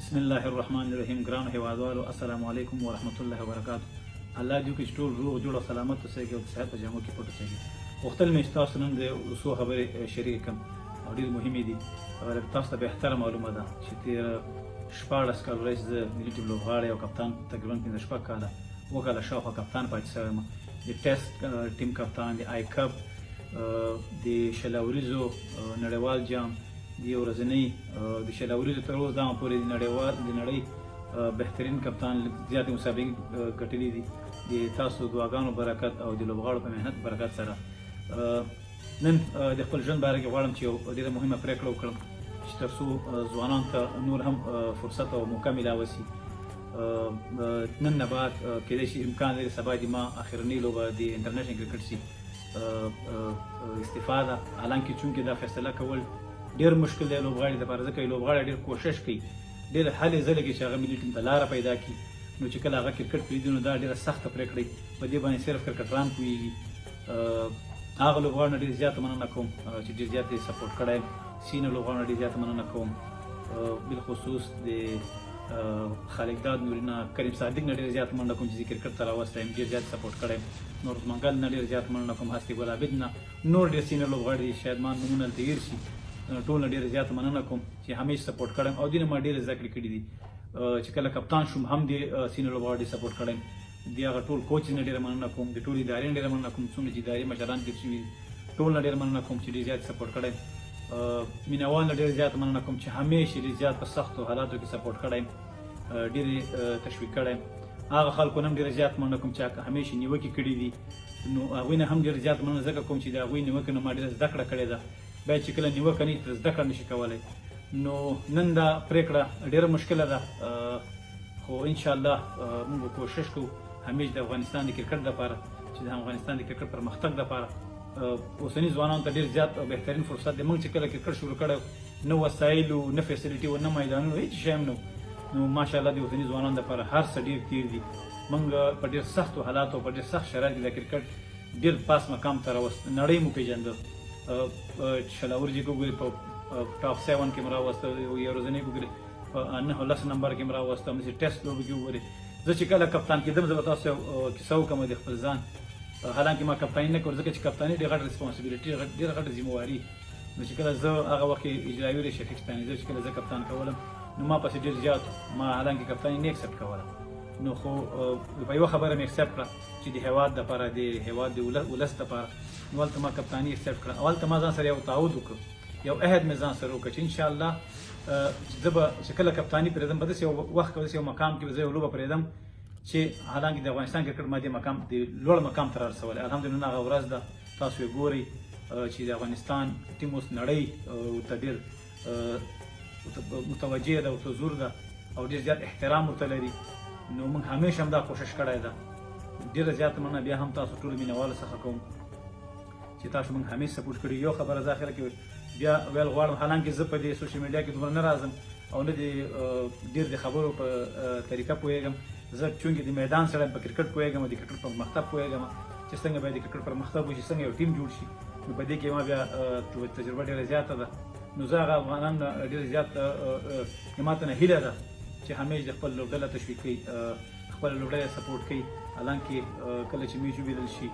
بسم الله الرحمن الرحیم. ګرانو هیوادوالو السلام علیکم ورحمت الله وبرکاتو. الله دې وکړي چې ټول روغ جوړ او سلامت اوسئ او د صحت په جامو کې پټ اوسئ. غوښتل مې چې تاسو نن د څو خبرې شریک کړم او ډېرې مهمې دي. تاسو ته بهتره معلومه ده چې تېره 14 کال وروسته زه ملي ټیم لوبغاړی او کپتان تقریبا 15 کاله وکاله شاوخوا کپتان پاتې شوی یم. د ټیسټ ټیم کپتان، د آی کپ، د شلاوریزو نړیوال جام، د یو ورځنۍ د شلاوریزو تر اوسه دغه پورې د نړۍ بهترین کپتان زیاتې مسابقې ګټلې دي. د تاسو دعاګانو برکت او د لوبغاړو په محنت برکت سره نن د خپل ژوند باره کې غواړم چې یو ډېره مهمه پرېکړه وکړم چې تر څو ځوانانو ته نور هم فرصت او موقع میلاوه شي. نن نه بعد کېدای شي امکان لري سبا د ما اخرنۍ لوبه د انټرنیشنل کرکټ شي استفاده، حالانکې چونکې دا فیصله کول ډېر مشکل دی لوبغاړي دپاره، ځکه لوبغاړی ډېر کوشش کوي، ډېر هلې ځلې کوي چې هغه ملي ټیم ته لاره پیدا کړي. نو چې کله هغه کرکټ پرېږدي نو دا ډېره سخته پرېکړه وي. په دې باندې صرف کرکټران پوهېږي. هغه لوبغاړو نه ډېر زیاته مننه کوم چې ډېر زیات یې سپورټ کړی یم. سینه لوبغاړو نه ډېر زیاته مننه کوم، بالخصوص د خالق داد نورینه، کریم صادق نه ډېر زیات مننه کوم چې زه کرکټ ته راوستی یم، ډېر زیات سپورټ کړی یم. نور منګل نه ډېر زیات مننه کوم، هستي ګل عابد نه، نور ډېر سینه لوبغاړي دي، شاید ما نومونه هلته هېر شي. ټول نه ډېره زیاته مننه کوم چې همیشه سپورټ کړی یم او دې نه ما ډېرې زده کړې کړي دي. چې کله کپتان شوم هم د سینه لوبغاړو ډېر سپورټ کړی یم. د هغه ټول کوچ نه ډېره مننه کوم، د ټول ادارې نه ډېره مننه کوم، څومره چې ادارې مشران تېر شوي دي ټول نه ډېره مننه کوم چې ډېر زیات سپورټ کړی یم. مینهوال نه ډېر زیاته مننه کوم چې همیشه ډېر زیات په سختو حالاتو کې سپورټ کړی یم، ډېرې تشویق کړی یم. هغه خلکو نه هم ډېره زیات مننه کوم چې همیشه نیوکې کړي دي، نو هغوی نه هم ډېر زیات مننه ځکه کوم چې د هغوی نیوکې نه ما ډېره زده کړه کړې ده. باید چې کله نیوکه نه وي ترې زده کړه نه شي کولی. نو نن دا پرېکړه ډېره مشکله ده، خو انشاءالله موږ به کوشش کوو همیشه د افغانستان د کرکټ دپاره چې د افغانستان د کرکټ پرمختګ دپاره اوسني ځوانانو ته ډېر زیات او بهترین فرصت دی. موږ چې کله کرکټ شروع کړی نه وسایل و، نه فیسیلیټي و، نه میدانونه، هېڅ شی هم نه و. نو ماشاءالله د اوسني ځوانانو دپاره هر څه ډېر تېر دي. موږ په ډېر سختو حالاتو او په ډېر سخت شرایطو کې د کرکټ ډېر پاس مقام ته راوست، نړۍ مو پېژنده. شلاورجي کې وګورئ په ټاپ 7 کې مې راوسته، یو ورځنۍ کې وګورئ په 9 نمبر کې مې راوسته. همداسې ټیسټ لوبو کې وګورئ. زه چې کله کپتان کېدم زه به تاسو یو کیسه وکړم د خپل ځان، حالانکې ما کپتاني نه کول ځکه چې کپتاني ډېر غټ ریسپانسبیلیټي، ډېره غټه ذمهواري. نو چې کله زه هغه وخت کې اجرایي رئیس شفیق ستاني، زه چې کله زه کپتان کولم نو ما پسې ډېر زیات ما حالانکې کپتاني نه اکسپټ کوله. نو خو په یوه خبره مې اکسپټ کړه چې د هېواد دپاره، د هېواد د ولس دپاره، نو هلته ما کپتاني اکسپټ کړه. او هلته ما ځان سره یو تعهد وکړ، یو عهد مې ځان سره وکړ چې انشاءالله زه به چې کله کپتاني پرېږدم په داسې یو وخت کې، داسې یو مقام کې به زه یو لوبه پرېږدم چې حالانکې د افغانستان کرکټ ما دې مقام د لوړ مقام ته رارسولی. الحمدلله هغه ورځ ده، تاسو یې ګورئ چې د افغانستان ټیم اوس نړۍ ورته ډېر متوجه ده، ورته زور ده او ډېر زیات احترام ورته لري. نو موږ همیشه هم دا کوشش کړی ده. ډېره زیاته مننه بیا هم تاسو ټولو مینهوالو څخه کوم چې تاسو موږ همیشه سپورټ کړي. یو خبره زه اخره کې بیا ویل غواړم، حالانکې زه په دې سوشل میډیا کې دومره نه راځم او نه ډېر د خبرو په طریقه پوهېږم. زه چونکې د میدان سره په کرکټ پوهېږم او د کرکټ په پرمختګ پوهېږم چې څنګه باید د کرکټ پرمختګ وشي، څنګه یو ټیم جوړ شي. نو په دې کې ما بیا تجربه ډېره زیاته ده. نو زه هغه افغانان ډېر زیات ما ته نه هیله ده چې همیشه د خپل لوبډله تشویق کوي، خپله لوبډله سپورټ کوي. حالانکې کله چې میچ وبېلل شي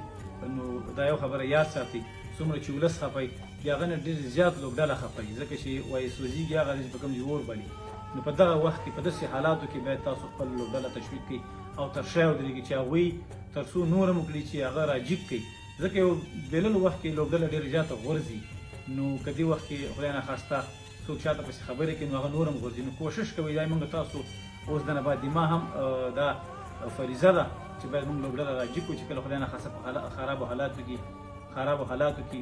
نو دا یو خبره یاد ساتئ، څومره چې ولس خفه وي د هغه نه ډېر زیات لوبډله خفه وي، ځکه چې وایي سوځېږي هغه چې په کوم ځای اور بلي. نو په دغه وخت کې په داسې حالاتو کې باید تاسو خپل لوبډله تشویق کړئ او تر شا ودرېږئ چې هغوی تر څو نور هم وکړي چې هغه راجیب کړي، ځکه یو بېللو وخت کې لوبډله ډېره زیاته غورځي. نو که دې وخت کې خدای ناخواسته څوک شاته پسې خبرې کوي نو هغه نور هم غورځي. نو کوشش کوئ دا موږ تاسو اوس د نه بعد ما هم دا فریضه ده چې باید موږ لوبډله راجیب کړو چې کله خدای ناخواسته په خرابو حالاتو کې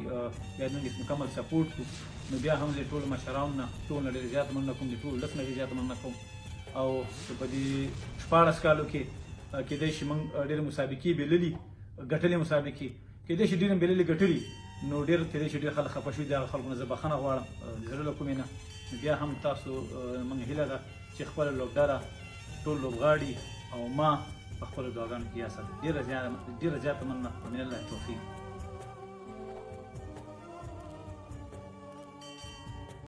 باید موږ مکمل سپورټ کړو. نو بیا هم د ټولو مشرانو نه ټول نه ډېر زیات مننه کوم، د ټولو ولس نه ډېر زیات مننه کوم. او په دې 14 کالو کې کېدای شي موږ ډېرې مسابقې بېللي ګټلې، مسابقې کېدای شي ډېرې بېللې ګټلي، نو ډېر کېدای شي ډېر خلک خفه شوي دي. هغه خلکو نه زه بښنه غواړم د زړه له کومې نه. بیا هم تاسو موږ هیله ده چې خپله لوبډله ټول لوبغاړي او ما په خپلو دعاګانو کې یاد ساتئ. ډېره زیاته مننه. ومن الله التوفیق.